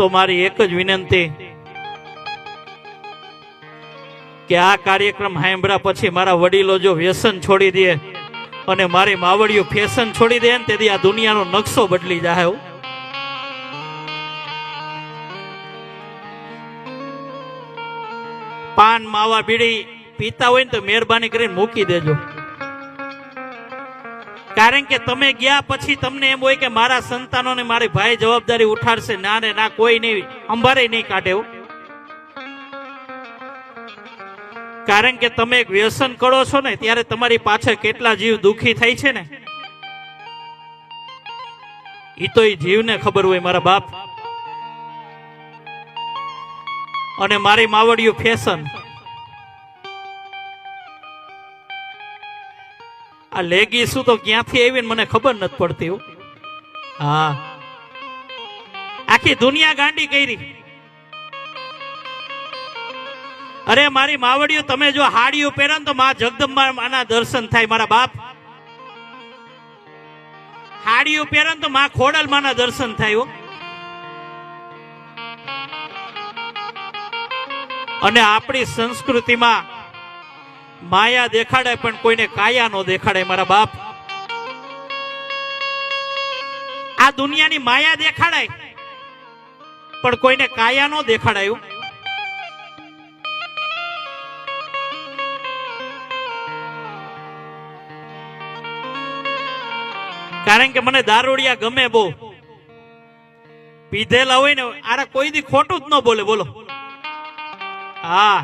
તો મારી એક જ વિનંતી કે આ કાર્યક્રમ સાંભળ્યા પછી મારા વડીલો જો વ્યસન છોડી દે અને મારી માવડીઓ ફેશન છોડી દે ને તેથી આ દુનિયાનો નકશો બદલી જાય. પાન માવા બીડી પીતા હોય ને તો મહેરબાની કરીને મૂકી દેજો. કારણ કે તમે ગયા પછી તમને એમ હોય કે મારા સંતાનોને મારી ભાઈ જવાબદારી ઉઠાડશે. ના ને ના, કોઈ નહીં, અંબારે નહીં કાઢે. કારણ કે તમે એક વ્યસન કરો છો ને ત્યારે તમારી પાછળ કેટલા જીવ દુખી થાય છે ને એ તો એ જીવને ખબર હોય મારા બાપ. અને મારી માવડીઓ ફેશન, આ લેગી શું તો ક્યાંથી આવી મને ખબર નથી પડતી. હા, આખી દુનિયા ગાંડી કરી. અરે મારી માવડીઓ, તમે જો હાડીઓ પહેરો ને તો માં જગદંબાના દર્શન થાય મારા બાપ. હાડીઓ પહેરો ને તો માં ખોડલમાના દર્શન થાય. અને આપણી સંસ્કૃતિમાં માયા દેખાડે પણ કોઈને કાયા નો દેખાડે મારા બાપ. આ દુનિયાની માયા દેખાડાય પણ કોઈને કાયા નો દેખાડાયું. કારણ કે મને દારૂડિયા ગમે બહુ. પીધેલા હોય ને આરા કોઈ દી ખોટું જ ન બોલે. બોલો. હા,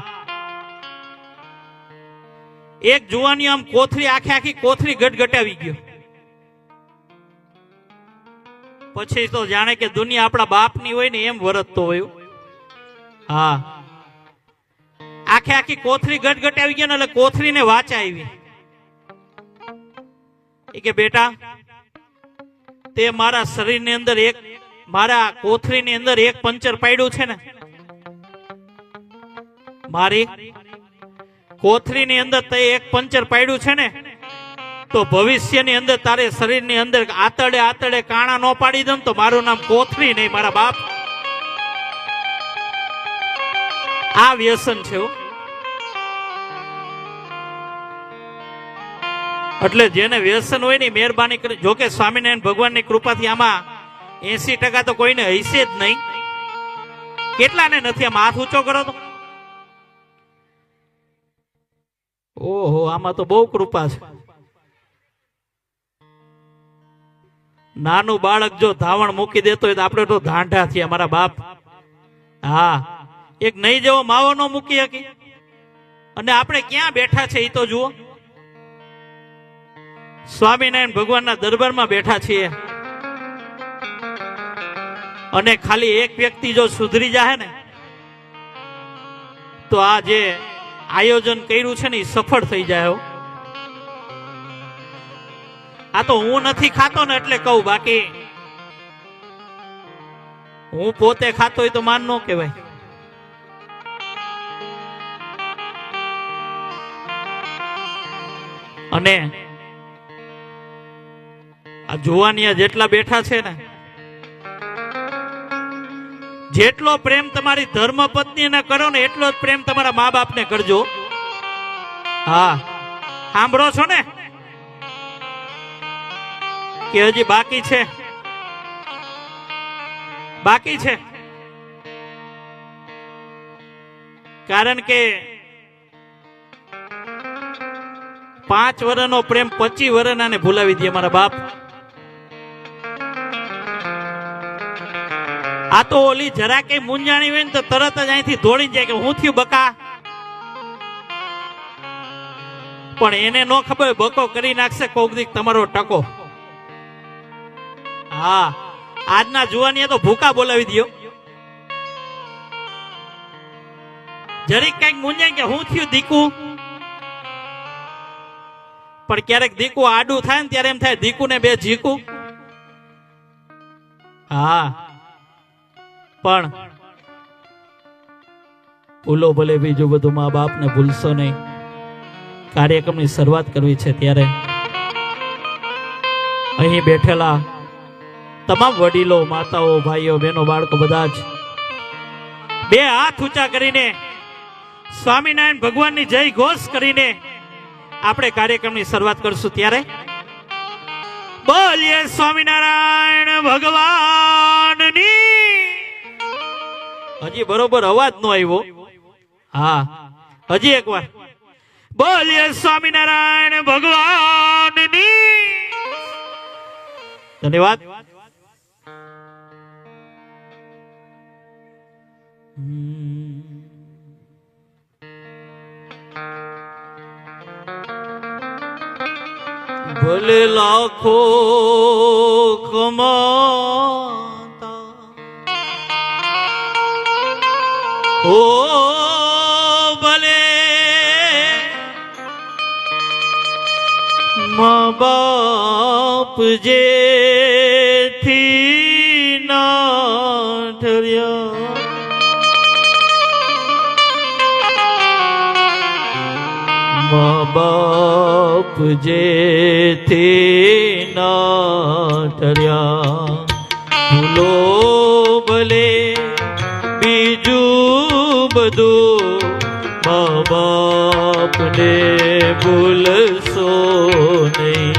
એક જુવાની આમ કોથળી આખી કોથળી ગટગટાવી ગયો. પછી તો જાણે કે દુનિયા આપણા બાપની હોય ને એમ વર્તતો હોય. હા, આખી કોથળી ગટગટાવી ગયો ને એટલે કોથળીને વાચા આવી કે બેટા, તે મારા શરીરની અંદર મારા કોથળીની અંદર એક પંચર પાડ્યું છે ને, મારી કોથળીની અંદર તે એક પંચર પાડ્યું છે ને, તો ભવિષ્યની અંદર તારે શરીરની અંદર આતડે કાણા નો પાડી દઉં તો મારું નામ કોથળી નહીં મારા બાપ. આ વ્યસન છે. એટલે જેને વ્યસન હોય ને મહેરબાની કરી. જોકે સ્વામિનારાયણ ભગવાનની કૃપાથી આમાં 80% તો કોઈને હશે જ નહીં. કેટલાને નથી? આમ હાથ ઊંચો કરો તો. ઓહો, આમાં તો બહુ કૃપા છે. નાનું બાળક જો ધાવણ મૂકી દેતો હોય તો આપણે તો ધાંઢા થયા મારા બાપ. હા, એક નહીં જેવો માવો નો મૂકી શકી. અને આપણે ક્યાં બેઠા છે એ તો જુઓ. સ્વામિનારાયણ ભગવાનના દરબારમાં બેઠા છીએ અને ખાલી એક વ્યક્તિ જો સુધરી જાય ને તો આ જે આયોજન કર્યું છે ને એ સફળ થઈ જાય. આ તો હું નથી ખાતો ને એટલે કહું, બાકી હું પોતે ખાતો હોય તો માન ન કહેવાય. અને આ જુવાનિયા જેટલા બેઠા છે ને, જેટલો પ્રેમ તમારી ધર્મ પત્નીને કરો ને એટલો જ પ્રેમ તમારા મા બાપને કરજો. હા, સાંભળો છો ને કે હજી બાકી છે? બાકી છે. કારણ કે 5 વર્ષનો પ્રેમ 25 વર્ષના ભૂલાવી દે મારા બાપ. આ તો ઓલી જરા કઈ મુંજાણી હોય ને તો તરત જ અહીંથી દોડી જાય કે હું થયું બકા. પણ એને નો ખબર બકો કરી નાખશે કોક દીક તમારો ટકો. હા, આજના જુવાનીએ તો ભૂકા બોલાવી દો. જરીક કઈક મુંજાય કે હું થયું દીકુ. પણ ક્યારેક દીકુ આડું થાય ને ત્યારે એમ થાય દીકુ ને બે ઝીકું. હા, પણ ભૂલો ભલે બીજું બધું મા બાપ ને ભૂલશો નહીં. કાર્યક્રમની શરૂઆત કરવી છે ત્યારે અહીં બેઠેલા તમામ વડીલો, માતાઓ, ભાઈઓ, બહેનો, બાળકો બધા જ બે હાથ ઊંચા કરીને સ્વામિનારાયણ ભગવાનની જય ઘોષ કરીને આપણે કાર્યક્રમની શરૂઆત કરશું. ત્યારે બોલીએ સ્વામિનારાયણ ભગવાનની. હજી બરોબર અવાજ નો આવ્યો. હા, હજી એકવાર બોલીએ સ્વામિનારાયણ ભગવાનની. ધન્યવાદ. ભલે લાખો કમાતા ઓ ભલે મા બાપ જેથી ના ઠર્યા મા બાપ જેથી ના ઠર્યા ભૂલો ભલે બીજું બધું મા બાપને ભૂલશો નહીં.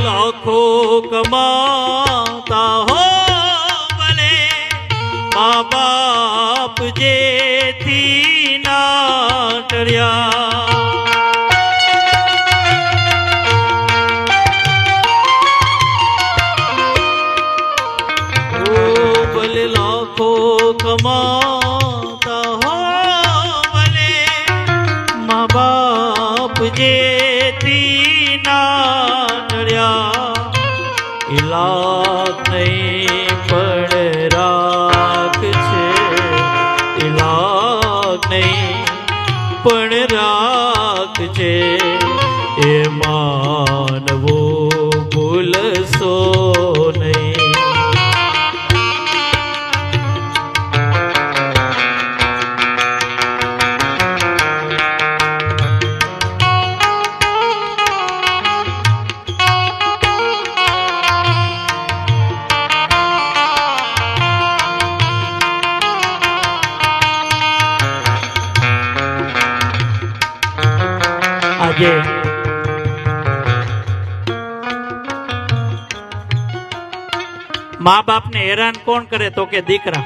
લાખો કમાતા હો ભલે મા બાપ જેથી ના ઠર્યા ઓ ભલે લાખો કમાતા હો ભલે મા બાપ જેથી ના ઇલાક નહીં પણ રાખ છે ઇલાક નહીં પણ રાખ છે એ માનવો ભૂલશો નહીં. આજે મા બાપ ને હેરાન કોણ કરે તો કે દીકરા.